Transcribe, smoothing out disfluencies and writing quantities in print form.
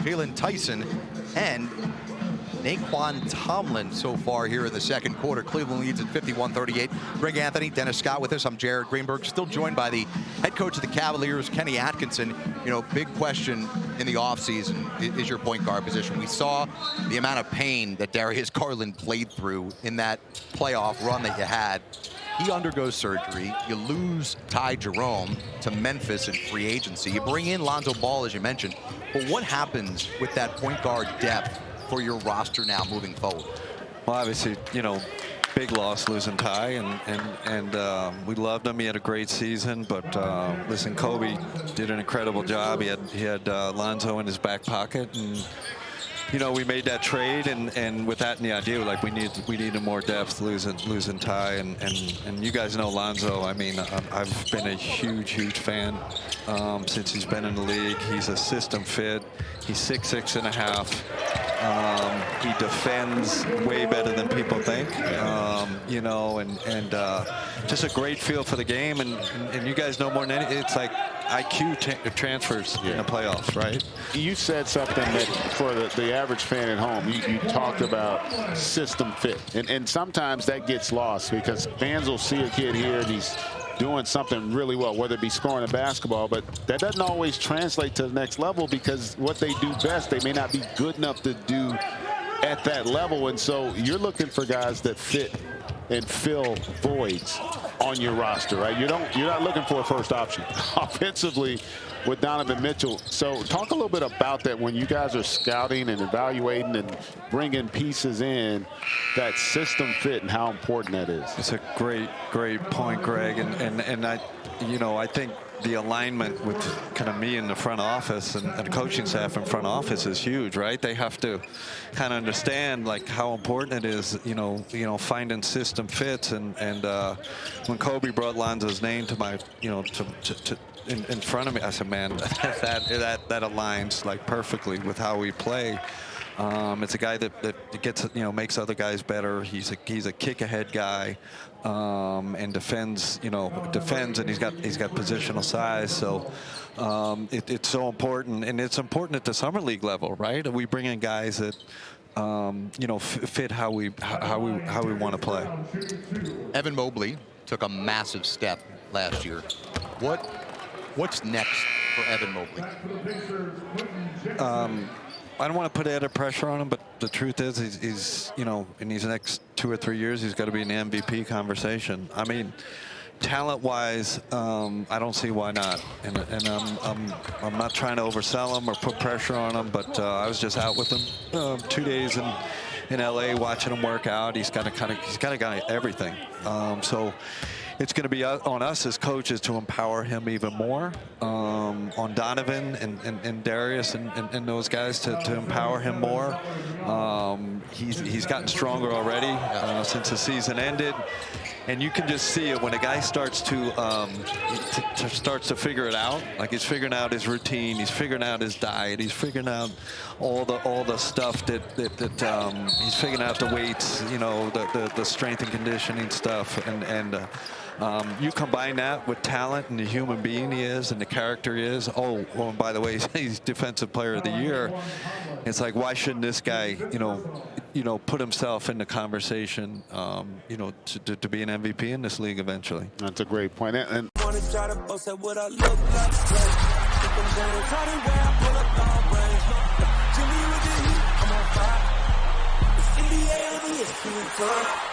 Jalen Tyson, and Naquan Tomlin so far here in the second quarter. Cleveland leads at 51-38. Greg Anthony, Dennis Scott with us. I'm Jared Greenberg, still joined by the head coach of the Cavaliers, Kenny Atkinson. You know, big question in the offseason is your point guard position. We saw the amount of pain that Darius Garland played through in that playoff run that you had. He undergoes surgery. You lose Ty Jerome to Memphis in free agency. You bring in Lonzo Ball, as you mentioned. But what happens with that point guard depth for your roster now moving forward? Well, obviously, you know, big loss losing Ty, and we loved him. He had a great season, but listen, Kobe did an incredible job. He had Lonzo in his back pocket, and you know, we made that trade, and with that in the idea, like we needed more depth losing Ty, and you guys know Lonzo. I mean, I've been a huge fan since he's been in the league. He's a system fit. He's 6'6.5". He defends way better than people think, you know, and just a great feel for the game. And you guys know more than anything, it's like IQ transfers in the playoffs, right? You said something that for the average fan at home, you talked about system fit. And sometimes that gets lost because fans will see a kid here and he's doing something really well, whether it be scoring a basketball, but that doesn't always translate to the next level because what they do best, they may not be good enough to do at that level. And so you're looking for guys that fit and fill voids on your roster, right? You're not looking for a first option offensively with Donovan Mitchell. So talk a little bit about that when you guys are scouting and evaluating and bringing pieces in, that system fit and how important that is. It's a great point, Greg, and I think the alignment with kind of me in the front office and the coaching staff in front office is huge, right? They have to kind of understand like how important it is, you know, finding system fits. And when Kobe brought Lonzo's name to my, you know, in front of me, I said, man, that aligns like perfectly with how we play. It's a guy that gets, you know, makes other guys better. He's a kick ahead guy, and defends, and he's got positional size. So it's so important, and it's important at the summer league level, right? We bring in guys that fit how we want to play. Evan Mobley took a massive step last year. What's next for Evan Mobley? I don't want to put added pressure on him, but the truth is he's in these next 2 or 3 years, he's got to be in the MVP conversation. I mean, talent-wise, I don't see why not. And I'm not trying to oversell him or put pressure on him, but I was just out with him 2 days in LA watching him work out. He's got everything. So it's going to be on us as coaches to empower him even more, on Donovan and Darius and those guys to empower him more. He's gotten stronger already since the season ended, and you can just see it when a guy starts to figure it out. Like he's figuring out his routine, he's figuring out his diet, he's figuring out all the stuff that he's figuring out, the weights, the strength and conditioning stuff, and you combine that with talent and the human being he is and the character he is. Oh, well, and by the way, he's Defensive Player of the Year. It's like, why shouldn't this guy, put himself in the conversation, to be an MVP in this league eventually? That's a great point. And NBA on ESPN.